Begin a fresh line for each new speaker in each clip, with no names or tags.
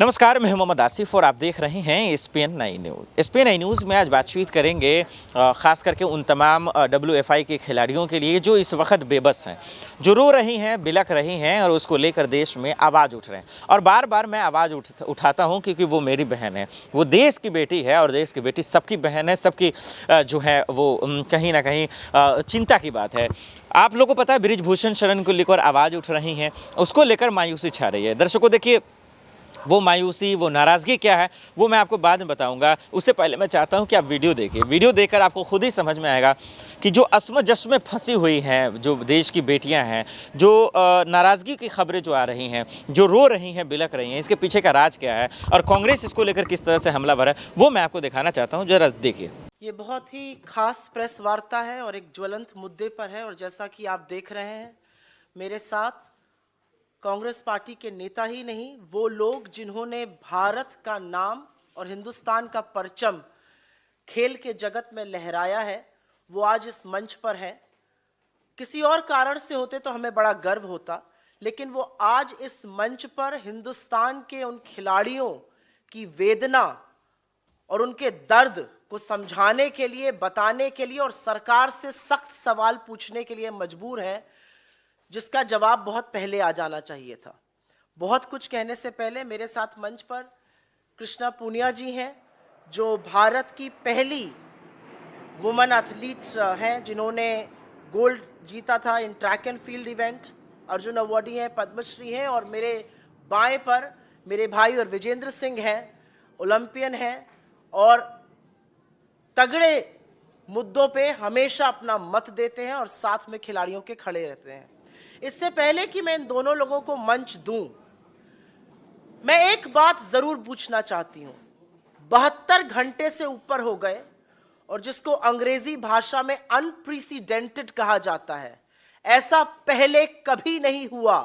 नमस्कार, मैं मोहम्मद आसिफ और आप देख रहे हैं एसपीएन 9 न्यूज़। एसपीएन 9 न्यूज़ में आज बातचीत करेंगे ख़ास करके उन तमाम WFI के खिलाड़ियों के लिए जो इस वक्त बेबस हैं, जो रो रही हैं, बिलख रही हैं और उसको लेकर देश में आवाज़ उठ रहे हैं। और बार बार मैं आवाज़ उठाता हूं क्योंकि वो मेरी बहन है, वो देश की बेटी है और देश की बेटी सबकी बहन है, सबकी जो है वो कहीं ना कहीं चिंता की बात है। आप लोगों को पता है बृजभूषण शरण को लेकर आवाज़ उठ रही हैं, उसको लेकर मायूसी छा रही है। दर्शकों देखिए, वो मायूसी, वो नाराज़गी क्या है वो मैं आपको बाद में बताऊंगा। उससे पहले मैं चाहता हूं कि आप वीडियो देखिए। वीडियो देखकर आपको खुद ही समझ में आएगा कि जो असमंजस में फंसी हुई हैं, जो देश की बेटियां हैं, जो नाराज़गी की खबरें जो आ रही हैं, जो रो रही हैं, बिलख रही हैं, इसके पीछे का राज क्या है और कांग्रेस इसको लेकर किस तरह से हमलावर है, वो मैं आपको दिखाना चाहता हूँ। ज़रा देखिए।
ये बहुत ही खास प्रेस वार्ता है और एक ज्वलंत मुद्दे पर है। और जैसा कि आप देख रहे हैं, मेरे साथ कांग्रेस पार्टी के नेता ही नहीं, वो लोग जिन्होंने भारत का नाम और हिंदुस्तान का परचम खेल के जगत में लहराया है, वो आज इस मंच पर हैं। किसी और कारण से होते तो हमें बड़ा गर्व होता, लेकिन वो आज इस मंच पर हिंदुस्तान के उन खिलाड़ियों की वेदना और उनके दर्द को समझाने के लिए, बताने के लिए और सरकार से सख्त सवाल पूछने के लिए मजबूर हैं, जिसका जवाब बहुत पहले आ जाना चाहिए था। बहुत कुछ कहने से पहले मेरे साथ मंच पर कृष्णा पूनिया जी हैं, जो भारत की पहली वुमेन एथलीट हैं, जिन्होंने गोल्ड जीता था in track and field event, Arjun awardee हैं, पद्मश्री हैं। और मेरे बाएं पर मेरे भाई और विजेंद्र सिंह हैं, ओलंपियन हैं और तगड़े मुद्दों पे हमेशा अपना मत देते हैं और साथ में खिलाड़ियों के खड़े रहते हैं। इससे पहले कि मैं इन दोनों लोगों को मंच दूं, मैं एक बात जरूर पूछना चाहती हूं। 72 घंटे से ऊपर हो गए और जिसको अंग्रेजी भाषा में अनप्रेसिडेंटेड कहा जाता है, ऐसा पहले कभी नहीं हुआ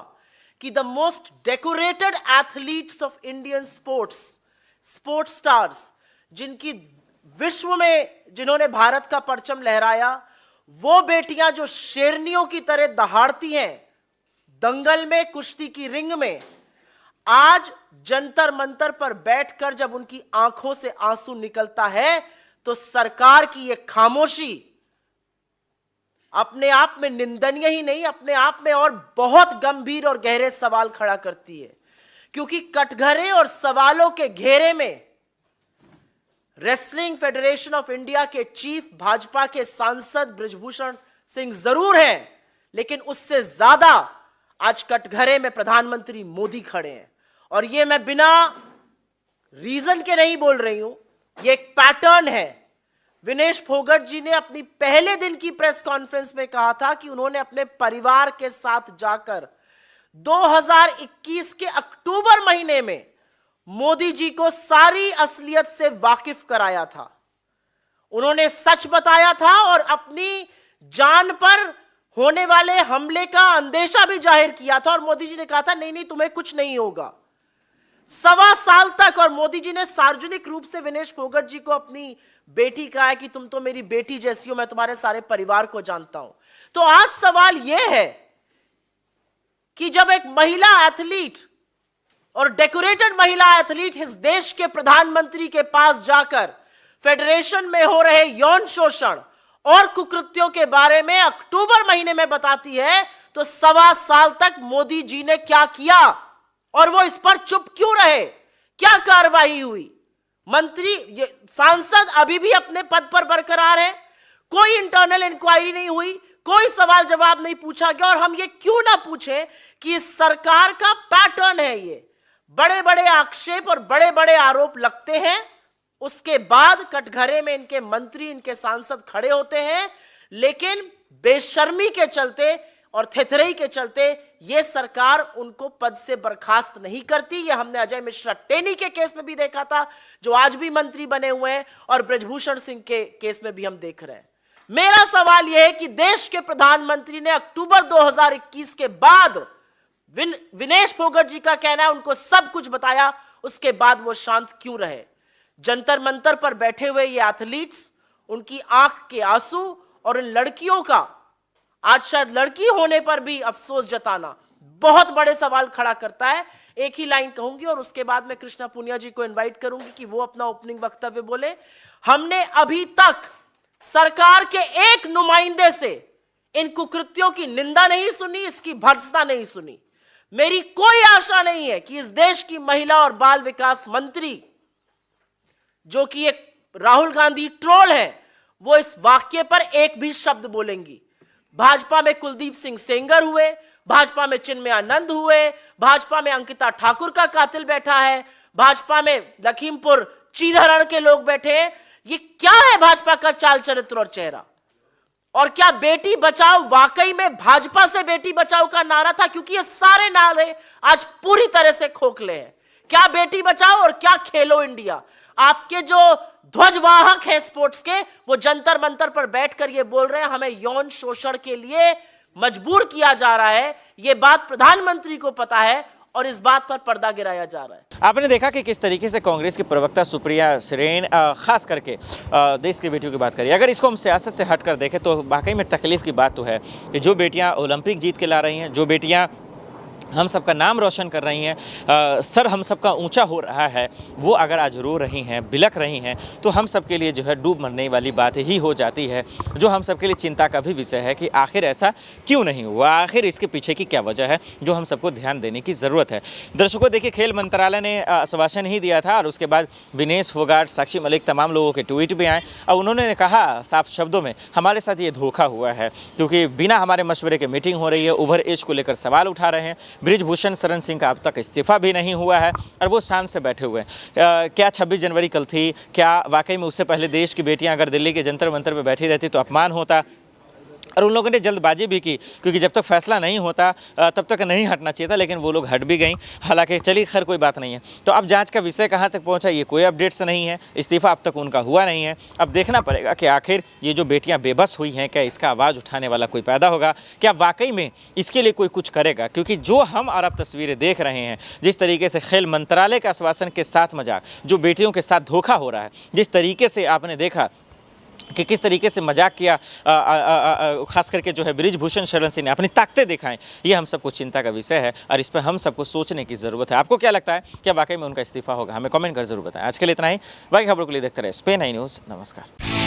कि the most decorated athletes of Indian sports stars, जिनकी विश्व में जिन्होंने भारत का परचम लहराया, वो बेटियां जो शेरनियों की तरह दहाड़ती हैं दंगल में, कुश्ती की रिंग में, आज जंतर मंतर पर बैठकर जब उनकी आंखों से आंसू निकलता है तो सरकार की यह खामोशी अपने आप में निंदनीय ही नहीं, अपने आप में और बहुत गंभीर और गहरे सवाल खड़ा करती है। क्योंकि कटघरे और सवालों के घेरे में रेसलिंग फेडरेशन ऑफ इंडिया के चीफ, भाजपा के सांसद बृजभूषण सिंह जरूर हैं, लेकिन उससे ज्यादा आज कटघरे में प्रधानमंत्री मोदी खड़े हैं। और ये मैं बिना रीजन के नहीं बोल रही हूं, ये एक पैटर्न है। विनेश फोगट जी ने अपनी पहले दिन की प्रेस कॉन्फ्रेंस में कहा था कि उन्होंने अपने परिवार के साथ जाकर 2021 के अक्टूबर महीने में मोदी जी को सारी असलियत से वाकिफ कराया था। उन्होंने सच बताया था और अपनी जान पर होने वाले हमले का अंदेशा भी जाहिर किया था। और मोदी जी ने कहा था नहीं नहीं, तुम्हें कुछ नहीं होगा। 1.25 साल तक, और मोदी जी ने सार्वजनिक रूप से विनेश फोगट जी को अपनी बेटी कहा है कि तुम तो मेरी बेटी जैसी हो, मैं तुम्हारे सारे परिवार को जानता हूं। तो आज सवाल यह है कि जब एक महिला एथलीट और डेकोरेटेड महिला एथलीट इस देश के प्रधानमंत्री के पास जाकर फेडरेशन में हो रहे यौन शोषण और कुकृत्यों के बारे में अक्टूबर महीने में बताती है, तो 1.25 साल तक मोदी जी ने क्या किया और वो इस पर चुप क्यों रहे? क्या कार्रवाई हुई? मंत्री, सांसद अभी भी अपने पद पर बरकरार है, कोई इंटरनल इंक्वायरी नहीं हुई, कोई सवाल जवाब नहीं पूछा गया। और हम ये क्यों ना पूछें कि इस सरकार का पैटर्न है, ये बड़े बड़े आक्षेप और बड़े बड़े आरोप लगते हैं, उसके बाद कटघरे में इनके मंत्री, इनके सांसद खड़े होते हैं, लेकिन बेशर्मी के चलते और थेथरई के चलते यह सरकार उनको पद से बर्खास्त नहीं करती। यह हमने अजय मिश्रा टेनी के केस में भी देखा था, जो आज भी मंत्री बने हुए हैं, और बृजभूषण सिंह के केस में भी हम देख रहे हैं। मेरा सवाल यह है कि देश के प्रधानमंत्री ने अक्टूबर 2021 के बाद, विनेश फोगट जी का कहना है उनको सब कुछ बताया, उसके बाद वो शांत क्यों रहे? जंतर मंतर पर बैठे हुए ये एथलीट्स, उनकी आंख के आंसू और इन लड़कियों का आज शायद लड़की होने पर भी अफसोस जताना बहुत बड़े सवाल खड़ा करता है। एक ही लाइन कहूंगी और उसके बाद मैं कृष्णा पुनिया जी को इनवाइट करूंगी कि वो अपना ओपनिंग वक्तव्य बोले। हमने अभी तक सरकार के एक नुमाइंदे से इन कुकृत्यों की निंदा नहीं सुनी, इसकी भर्त्सना नहीं सुनी। मेरी कोई आशा नहीं है कि इस देश की महिला और बाल विकास मंत्री, जो कि एक राहुल गांधी ट्रोल है, वो इस वाक्य पर एक भी शब्द बोलेंगी। भाजपा में कुलदीप सिंह सेंगर हुए, भाजपा में चिन्मय आनंद हुए, भाजपा में अंकिता ठाकुर का कातिल बैठा है, भाजपा में लखीमपुर चीरहरण के लोग बैठे हैं। ये क्या है भाजपा का चाल चरित्र और चेहरा? और क्या बेटी बचाओ वाकई में भाजपा से बेटी बचाओ का नारा था? क्योंकि ये सारे नारे आज पूरी तरह से खोखले हैं। क्या बेटी बचाओ और क्या खेलो इंडिया? आपके जो ध्वजवाहक हैं स्पोर्ट्स के, वो जंतर मंतर पर बैठकर ये बोल रहे हैं हमें यौन शोषण के लिए मजबूर किया जा रहा है। ये बात प्रधानमंत्री को पता है और इस बात पर पर्दा गिराया जा रहा है।
आपने देखा कि किस तरीके से कांग्रेस की प्रवक्ता सुप्रिया सुरेन खास करके देश की बेटियों की बात करी। अगर इसको हम सियासत से हटकर देखें तो वाकई में तकलीफ की बात तो है कि जो बेटियां ओलंपिक जीत के ला रही हैं, जो बेटियां हम सबका नाम रोशन कर रही हैं, सर हम सबका ऊंचा हो रहा है, वो अगर आज रो रही हैं, बिलख रही हैं, तो हम सब के लिए जो है डूब मरने वाली बात ही हो जाती है, जो हम सब के लिए चिंता का भी विषय है कि आखिर ऐसा क्यों नहीं हुआ, आखिर इसके पीछे की क्या वजह है, जो हम सबको ध्यान देने की ज़रूरत है। दर्शकों देखिए, खेल मंत्रालय ने आश्वासन ही दिया था और उसके बाद विनेश फोगाट, साक्षी मलिक, तमाम लोगों के ट्वीट भी आए और उन्होंने कहा साफ शब्दों में हमारे साथ ये धोखा हुआ है, क्योंकि बिना हमारे मशवरे के मीटिंग हो रही है, ओवर एज को लेकर सवाल उठा रहे हैं। बृजभूषण शरण सिंह का अब तक इस्तीफा भी नहीं हुआ है और वो शान से बैठे हुए हैं। क्या 26 जनवरी कल थी? क्या वाकई में उससे पहले देश की बेटियां अगर दिल्ली के जंतर मंतर पर बैठी रहती तो अपमान होता? और उन लोगों ने जल्दबाजी भी की, क्योंकि जब तक फैसला नहीं होता तब तक नहीं हटना चाहिए था, लेकिन वो लोग हट भी गई। हालांकि चलिए, खैर कोई बात नहीं है। तो अब जांच का विषय कहाँ तक पहुंचा, ये कोई अपडेट्स नहीं है। इस्तीफा अब तक उनका हुआ नहीं है। अब देखना पड़ेगा कि आखिर ये जो बेटियां बेबस हुई हैं, क्या इसका आवाज़ उठाने वाला कोई पैदा होगा? क्या वाकई में इसके लिए कोई कुछ करेगा? क्योंकि जो हम और अब तस्वीरें देख रहे हैं, जिस तरीके से खेल मंत्रालय के आश्वासन के साथ मजाक, जो बेटियों के साथ धोखा हो रहा है, जिस तरीके से आपने देखा कि किस तरीके से मजाक किया, खास करके जो है बृजभूषण शरण सिंह ने अपनी ताकतें दिखाएं, ये हम सबको चिंता का विषय है और इस पर हम सबको सोचने की ज़रूरत है। आपको क्या लगता है, क्या वाकई में उनका इस्तीफा होगा? हमें कमेंट कर जरूर बताएं। आज के लिए इतना ही। बाकी खबरों के लिए देखते रहे SPN9 न्यूज़। नमस्कार।